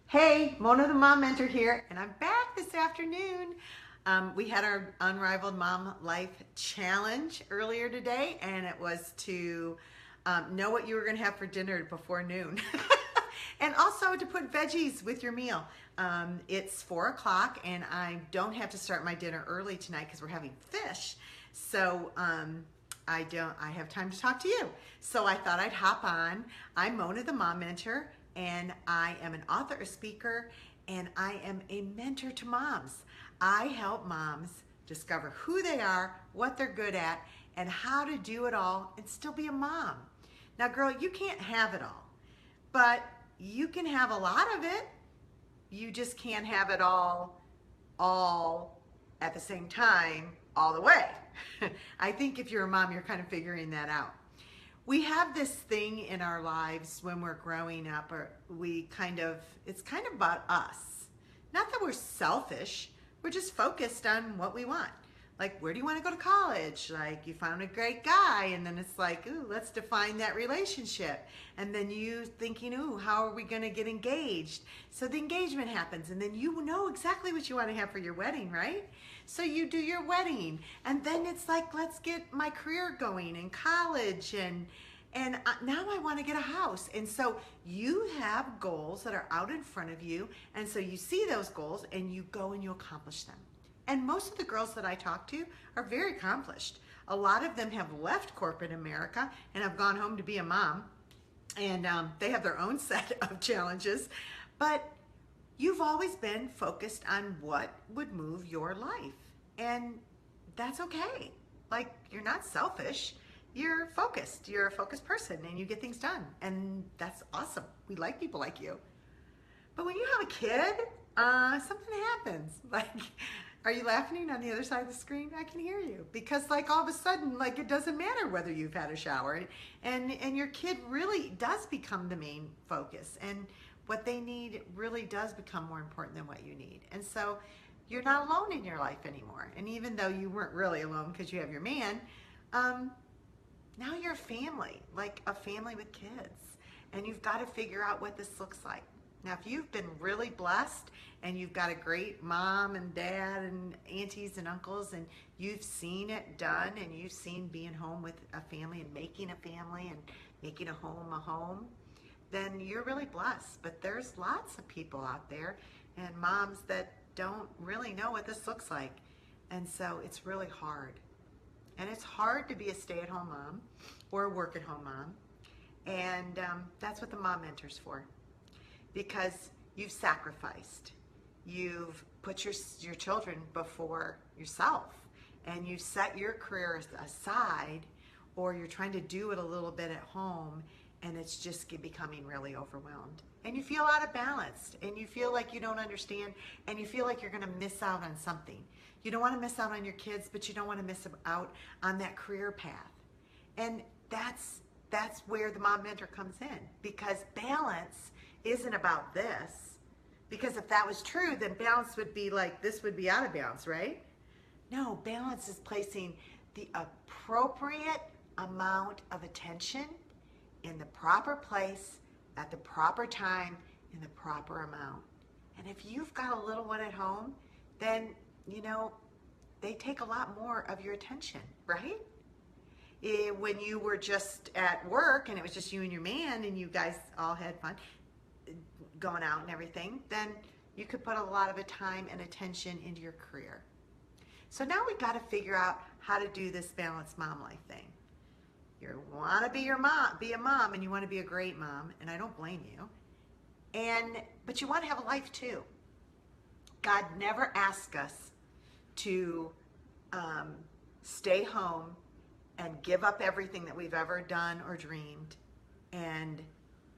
Hey, Mona the Mom Mentor here, and I'm back this afternoon. We had our Unrivaled Mom Life Challenge earlier today, and it was to know what you were going to have for dinner before noon. And also to put veggies with your meal. It's 4 o'clock, and I don't have to start my dinner early tonight because we're having fish. So I have time to talk to you. So I thought I'd hop on. I'm Mona the Mom Mentor, and I am an author, a speaker, and I am a mentor to moms. I help moms discover who they are, what they're good at, and how to do it all and still be a mom. Now, girl, you can't have it all, but you can have a lot of it. You just can't have it all at the same time, all the way. I think if you're a mom, you're kind of figuring that out. We have this thing in our lives when we're growing up, or it's kind of about us. Not that we're selfish, we're just focused on what we want. Like, where do you want to go to college? Like, you found a great guy, and then it's like, ooh, let's define that relationship. And then you thinking, ooh, how are we going to get engaged? So the engagement happens, and then you know exactly what you want to have for your wedding, right? So you do your wedding, and then it's like, let's get my career going in college, and now I want to get a house. And so you have goals that are out in front of you, and so you see those goals, and you go and you accomplish them. And most of the girls that I talk to are very accomplished. A lot of them have left corporate America and have gone home to be a mom. And they have their own set of challenges. But you've always been focused on what would move your life. And that's okay. Like, you're not selfish. You're focused. You're a focused person and you get things done. And that's awesome. We like people like you. But when you have a kid, something happens. Like, are you laughing on the other side of the screen? I can hear you. Because like all of a sudden, like it doesn't matter whether you've had a shower. And your kid really does become the main focus. And what they need really does become more important than what you need. And so you're not alone in your life anymore. And even though you weren't really alone because you have your man, now you're a family, like a family with kids. And you've got to figure out what this looks like. Now, if you've been really blessed and you've got a great mom and dad and aunties and uncles and you've seen it done and you've seen being home with a family and making a home, then you're really blessed. But there's lots of people out there and moms that don't really know what this looks like. And so it's really hard. And it's hard to be a stay-at-home mom or a work-at-home mom. And that's what the Mom Mentor's for. Because you've sacrificed. You've put your children before yourself. And you've set your career aside, or you're trying to do it a little bit at home, and it's just becoming really overwhelmed. And you feel out of balance, and you feel like you don't understand, and you feel like you're going to miss out on something. You don't want to miss out on your kids, but you don't want to miss out on that career path. And that's where the Mom Mentor comes in, because balance isn't about this. Because if that was true, then balance would be like, this would be out of balance, right? No, balance is placing the appropriate amount of attention in the proper place, at the proper time, in the proper amount. And if you've got a little one at home, then, they take a lot more of your attention, right? When you were just at work and it was just you and your man and you guys all had fun going out and everything, then you could put a lot of time and attention into your career. So now we got to figure out how to do this balanced mom life thing. You want to be a mom, and you want to be a great mom, and I don't blame you. But you want to have a life too. God never asked us to stay home and give up everything that we've ever done or dreamed and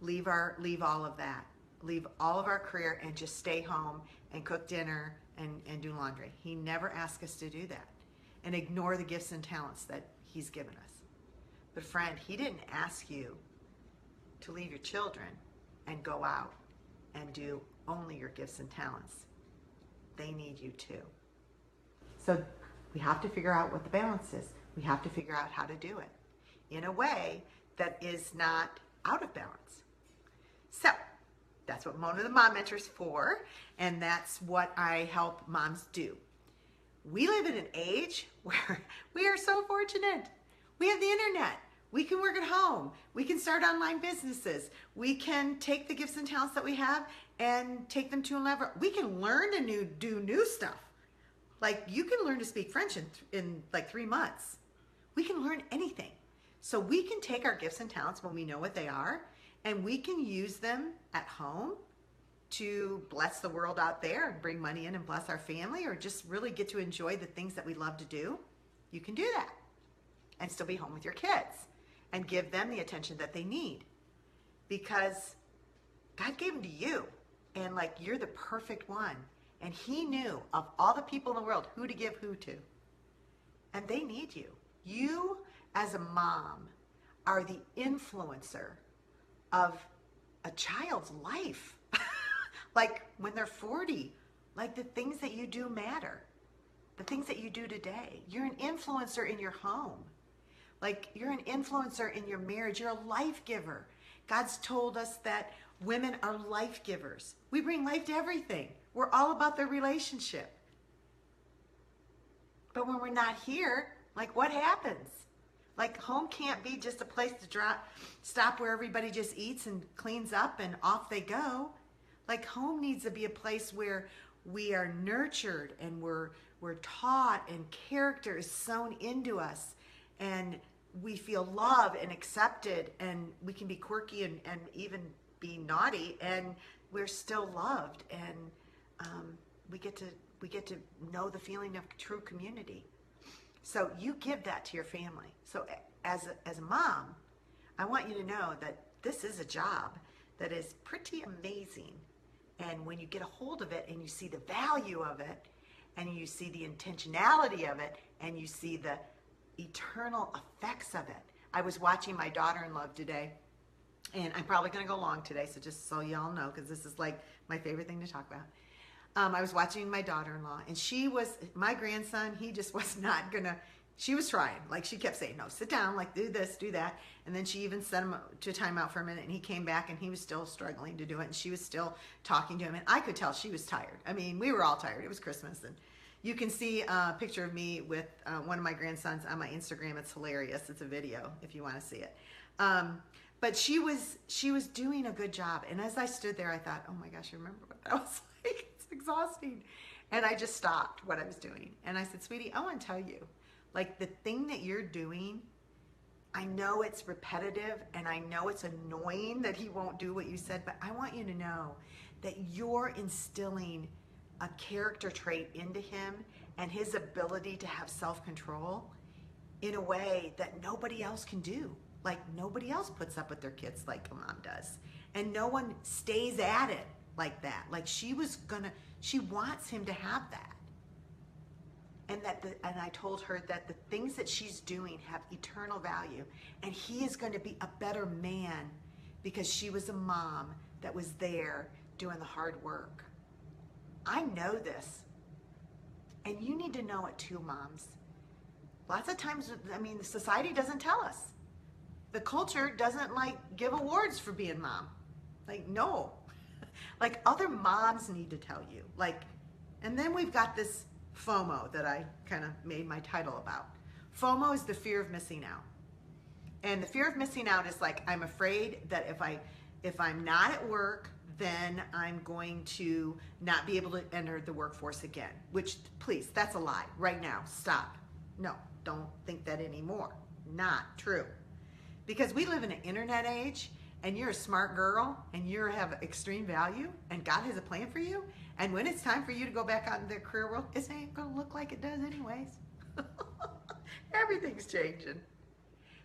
leave all of that. Leave all of our career and just stay home and cook dinner and do laundry. He never asked us to do that and ignore the gifts and talents that he's given us. But friend, he didn't ask you to leave your children and go out and do only your gifts and talents. They need you too. So we have to figure out what the balance is. We have to figure out how to do it in a way that is not out of balance. So That's what one of the Mom Mentors for, and that's what I help moms do. We live in an age where we are so fortunate. We have the internet. We can work at home. We can start online businesses. We can take the gifts and talents that we have and take them to a level. We can learn to do new stuff. Like you can learn to speak French in like 3 months. We can learn anything. So we can take our gifts and talents when we know what they are, and we can use them at home to bless the world out there and bring money in and bless our family, or just really get to enjoy the things that we love to do. You can do that and still be home with your kids and give them the attention that they need, because God gave them to you, and like you're the perfect one, and he knew of all the people in the world who to give who to, and they need you. You as a mom are the influencer of a child's life. Like when they're 40, like the things that you do matter. The things that you do today. You're an influencer in your home. Like you're an influencer in your marriage. You're a life giver. God's told us that women are life givers. We bring life to everything. We're all about the relationship. But when we're not here, like what happens? Like home can't be just a place to stop where everybody just eats and cleans up and off they go. Like home needs to be a place where we are nurtured and we're taught, and character is sown into us, and we feel loved and accepted, and we can be quirky and even be naughty, and we're still loved, and we get to know the feeling of true community. So you give that to your family. So as a mom, I want you to know that this is a job that is pretty amazing. And when you get a hold of it and you see the value of it, and you see the intentionality of it, and you see the eternal effects of it. I was watching my daughter-in-law today, and I'm probably going to go long today, so just so y'all know, because this is like my favorite thing to talk about. I was watching my daughter-in-law, and my grandson, he just was not going to, she was trying. Like she kept saying, no, sit down, like do this, do that. And then she even sent him to timeout for a minute, and he came back and he was still struggling to do it. And she was still talking to him, and I could tell she was tired. I mean, we were all tired. It was Christmas, and you can see a picture of me with one of my grandsons on my Instagram. It's hilarious. It's a video if you want to see it. But she was doing a good job. And as I stood there, I thought, oh my gosh, I remember what that was like. It's exhausting. And I just stopped what I was doing. And I said, sweetie, I want to tell you, like the thing that you're doing, I know it's repetitive and I know it's annoying that he won't do what you said, but I want you to know that you're instilling a character trait into him and his ability to have self-control in a way that nobody else can do. Like nobody else puts up with their kids like a mom does. And no one stays at it like that. Like she wants him to have that. And I told her that the things that she's doing have eternal value, and he is going to be a better man because she was a mom that was there doing the hard work. I know this, and you need to know it too, moms. Lots of times, I mean, society doesn't tell us. The culture doesn't like give awards for being mom. Like, no. Like other moms need to tell you. Like, and then we've got this FOMO that I kind of made my title about. FOMO is the fear of missing out. And the fear of missing out is like, I'm afraid that if I'm not at work, then I'm going to not be able to enter the workforce again. Which, please, that's a lie. Right now, stop. No, don't think that anymore. Not true. Because we live in an internet age, and you're a smart girl, and you have extreme value, and God has a plan for you, and when it's time for you to go back out in the career world, it ain't gonna look like it does anyways. Everything's changing.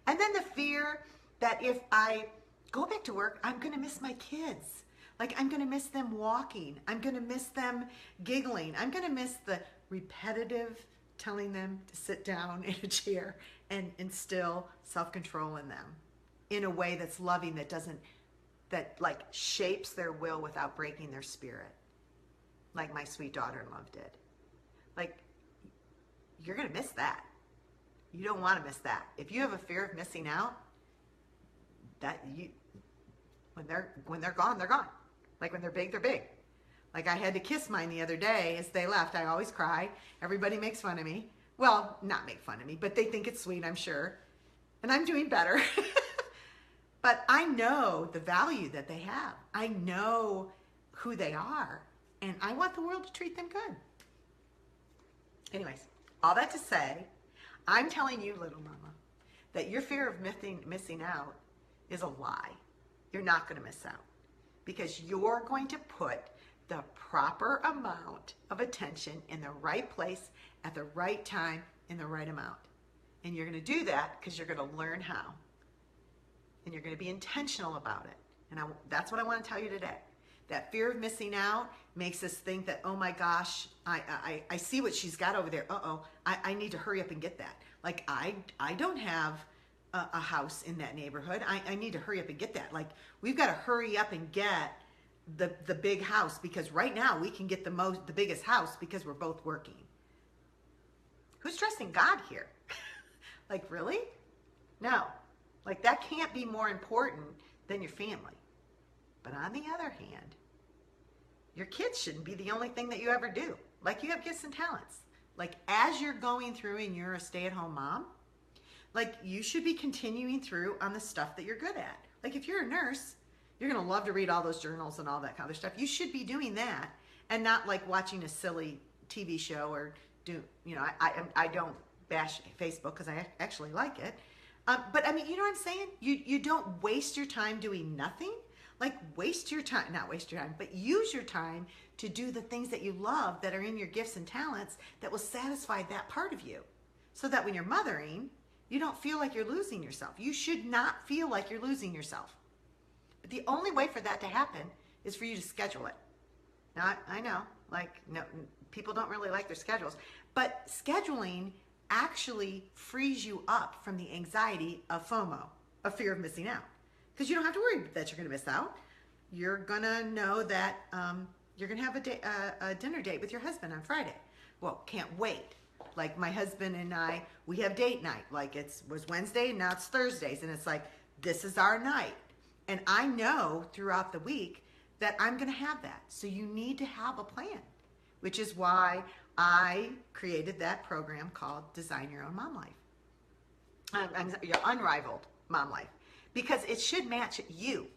And then the fear that if I go back to work, I'm gonna miss my kids. Like I'm gonna miss them walking. I'm gonna miss them giggling. I'm gonna miss the repetitive telling them to sit down in a chair and instill self-control in them in a way that's loving, that like shapes their will without breaking their spirit. Like my sweet daughter-in-law did. Like, you're gonna miss that. You don't wanna miss that. If you have a fear of missing out, when they're gone, they're gone, Like when they're big, they're big. Like I had to kiss mine the other day as they left. I always cry. Everybody makes fun of me. Well, not make fun of me, but they think it's sweet, I'm sure. And I'm doing better. But I know the value that they have. I know who they are. And I want the world to treat them good. Anyways, all that to say, I'm telling you, little mama, that your fear of missing out is a lie. You're not going to miss out because you're going to put the proper amount of attention in the right place at the right time in the right amount. And you're going to do that because you're going to learn how. And you're going to be intentional about it. And that's what I want to tell you today. That fear of missing out makes us think that, oh my gosh, I see what she's got over there. I need to hurry up and get that. Like I don't have a house in that neighborhood. I need to hurry up and get that. Like we've got to hurry up and get the big house because right now we can get the biggest house because we're both working. Who's trusting God here? Like really? No. Like that can't be more important than your family. But on the other hand, your kids shouldn't be the only thing that you ever do. Like you have gifts and talents. Like as you're going through and you're a stay-at-home mom, like you should be continuing through on the stuff that you're good at. Like if you're a nurse, you're going to love to read all those journals and all that kind of stuff. You should be doing that and not like watching a silly TV show or I don't bash Facebook because I actually like it. But I mean, you know what I'm saying? You don't waste your time doing nothing. Like waste your time, not waste your time, but use your time to do the things that you love that are in your gifts and talents that will satisfy that part of you. So that when you're mothering, you don't feel like you're losing yourself. You should not feel like you're losing yourself. But the only way for that to happen is for you to schedule it. Now, I know, like, no, people don't really like their schedules, but scheduling actually frees you up from the anxiety of FOMO, of fear of missing out. Because you don't have to worry that you're going to miss out. You're going to know that you're going to have a dinner date with your husband on Friday. Well, can't wait. Like my husband and I, we have date night. Like was Wednesday, and now it's Thursdays. And it's like, this is our night. And I know throughout the week that I'm going to have that. So you need to have a plan, which is why I created that program called Design Your Own Mom Life. Your Unrivaled Mom Life. Because it should match you.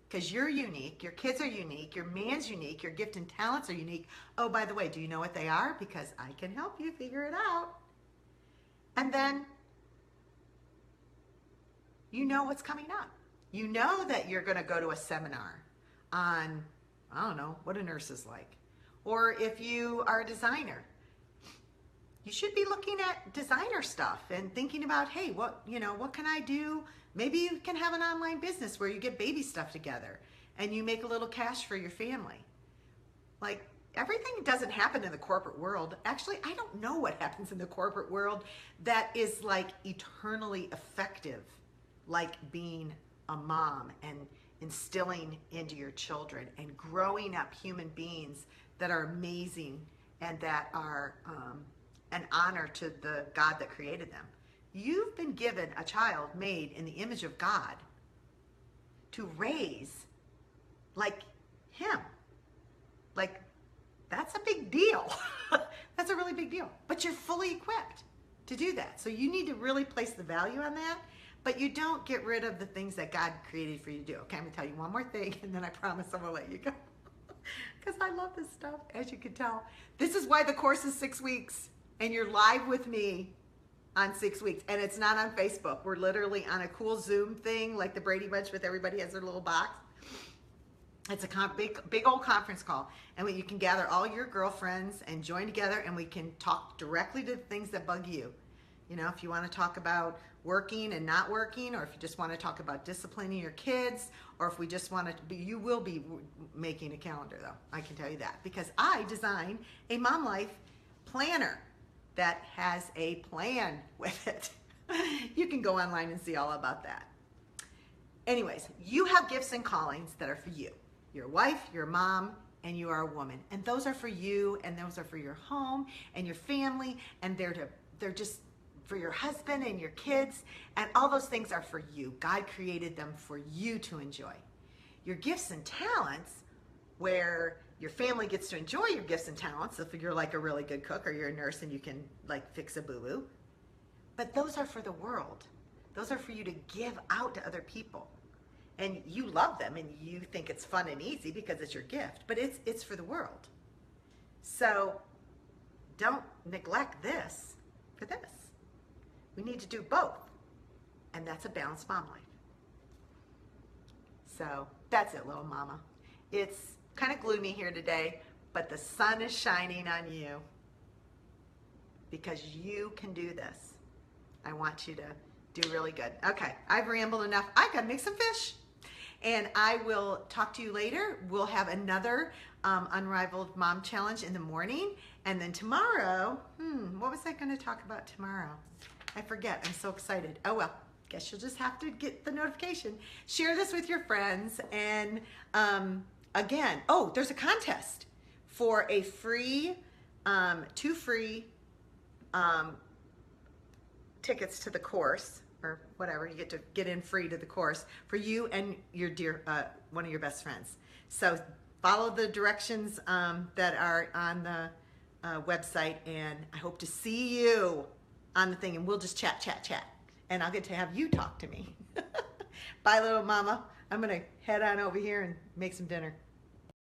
Because you're unique, your kids are unique, your man's unique, your gift and talents are unique. Oh, by the way, do you know what they are? Because I can help you figure it out. And then you know what's coming up. You know that you're going to go to a seminar on, I don't know, what a nurse is like. Or if you are a designer, you should be looking at designer stuff and thinking about, hey, what can I do? Maybe you can have an online business where you get baby stuff together and you make a little cash for your family. Like everything doesn't happen in the corporate world. Actually, I don't know what happens in the corporate world that is like eternally effective, like being a mom and instilling into your children and growing up human beings that are amazing and that are an honor to the God that created them. You've been given a child made in the image of God to raise like him. Like, that's a big deal. That's a really big deal. But you're fully equipped to do that. So you need to really place the value on that, but you don't get rid of the things that God created for you to do. Okay, I'm going to tell you one more thing, and then I promise I'm going to let you go. Because I love this stuff, as you can tell. This is why the course is 6 weeks, and you're live with me on 6 weeks, and it's not on Facebook. We're literally on a cool Zoom thing, like the Brady Bunch, with everybody has their little box. It's a big old conference call, and you can gather all your girlfriends and join together, and we can talk directly to the things that bug you. You know, if you want to talk about working and not working, or if you just want to talk about disciplining your kids, or if we just want to you will be making a calendar, though. I can tell you that, because I designed a Mom Life planner that has a plan with it. You can go online and see all about that. Anyways, you have gifts and callings that are for you. You're a wife, you're a mom, and you are a woman. And those are for you, and those are for your home and your family, and they're just for your husband and your kids, and all those things are for you. God created them for you to enjoy. Your gifts and talents where your family gets to enjoy your gifts and talents if you're like a really good cook or you're a nurse and you can like fix a boo-boo. But those are for the world. Those are for you to give out to other people. And you love them and you think it's fun and easy because it's your gift, but it's for the world. So don't neglect this for this. We need to do both. And that's a balanced mom life. So that's it, little mama. It's kind of gloomy here today, but the sun is shining on you because you can do this. I want you to do really good. Okay, I've rambled enough. I gotta make some fish. And I will talk to you later. We'll have another Unrivaled Mom Challenge in the morning. And then tomorrow, what was I gonna talk about tomorrow? I forget, I'm so excited. Oh well, guess you'll just have to get the notification. Share this with your friends. And again, oh, there's a contest for a free, 2 free tickets to the course, or whatever. You get to get in free to the course for you and your dear, one of your best friends. So follow the directions that are on the website, and I hope to see you on the thing, and we'll just chat, and I'll get to have you talk to me. Bye, little mama. I'm gonna head on over here and make some dinner.